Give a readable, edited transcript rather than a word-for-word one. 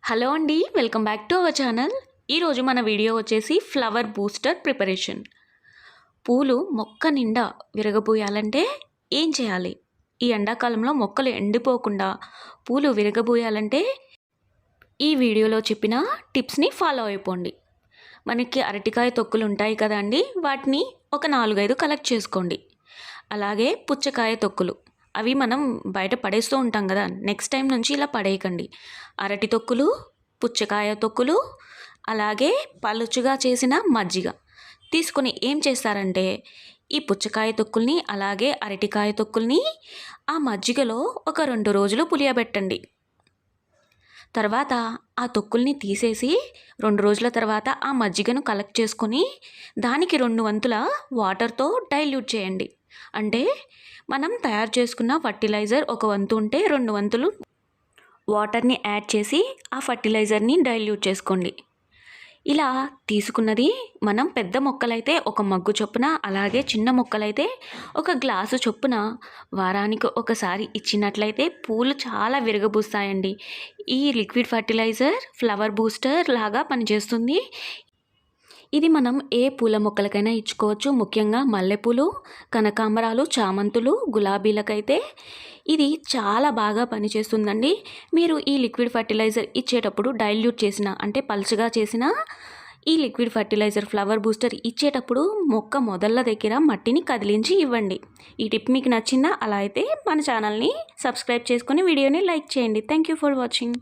Hello అండి, welcome back to our channel. ఈరోజు మన వీడియో వచ్చేసి ఫ్లవర్ బూస్టర్ ప్రిపరేషన్. పూలు మొక్క నిండా విరగబోయాలంటే ఏం చేయాలి? ఈ ఎండాకాలంలో మొక్కలు ఎండిపోకుండా పూలు విరగబోయాలంటే ఈ వీడియోలో చెప్పిన టిప్స్ని ఫాలో అయిపోండి. మనకి అరటికాయ తొక్కులు ఉంటాయి కదండి, వాటిని ఒక 4-5 కలెక్ట్ చేసుకోండి. అలాగే పుచ్చకాయ తొక్కులు, అవి మనం బయట పడేస్తూ ఉంటాం కదా, నెక్స్ట్ టైం నుంచి ఇలా పడేయకండి. అరటి తొక్కులు, పుచ్చకాయ తొక్కులు, అలాగే పలుచుగా చేసిన మజ్జిగ తీసుకొని ఏం చేస్తారంటే, ఈ పుచ్చకాయ తొక్కుల్ని అలాగే అరటికాయ తొక్కుల్ని ఆ మజ్జిగలో ఒక 2 రోజులు పులియబెట్టండి. తర్వాత ఆ తొక్కుల్ని తీసేసి 2 రోజుల తర్వాత ఆ మజ్జిగను కలెక్ట్ చేసుకొని దానికి 2 వంతుల వాటర్తో డైల్యూట్ చేయండి. అంటే మనం తయారు చేసుకున్న ఫర్టిలైజర్ 1 వంతు ఉంటే 2 వంతులు వాటర్ని యాడ్ చేసి ఆ ఫర్టిలైజర్ని డైల్యూట్ చేసుకోండి. ఇలా తీసుకున్నది మనం పెద్ద మొక్కలైతే 1 మగ్గు చొప్పున, అలాగే చిన్న మొక్కలైతే 1 గ్లాసు చొప్పున వారానికి ఒకసారి ఇచ్చినట్లయితే పూలు చాలా విరగబూస్తాయండి. ఈ లిక్విడ్ ఫర్టిలైజర్ ఫ్లవర్ బూస్టర్ లాగా పనిచేస్తుంది. ఇది మనం ఏ పూల మొక్కలకైనా ఇచ్చుకోవచ్చు. ముఖ్యంగా మల్లెపూలు, కనకాంబరాలు, చామంతులు, గులాబీలకైతే ఇది చాలా బాగా పనిచేస్తుందండి. మీరు ఈ లిక్విడ్ ఫర్టిలైజర్ ఇచ్చేటప్పుడు డైల్యూట్ చేసిన, అంటే పల్చగా చేసిన ఈ లిక్విడ్ ఫర్టిలైజర్ ఫ్లవర్ బూస్టర్ ఇచ్చేటప్పుడు మొక్క మొదళ్ళ దగ్గర మట్టిని కదిలించి ఇవ్వండి. ఈ టిప్ మీకు నచ్చిందా? అలా అయితే మన ఛానల్ని సబ్స్క్రైబ్ చేసుకొని వీడియోని లైక్ చేయండి. Thank you for watching.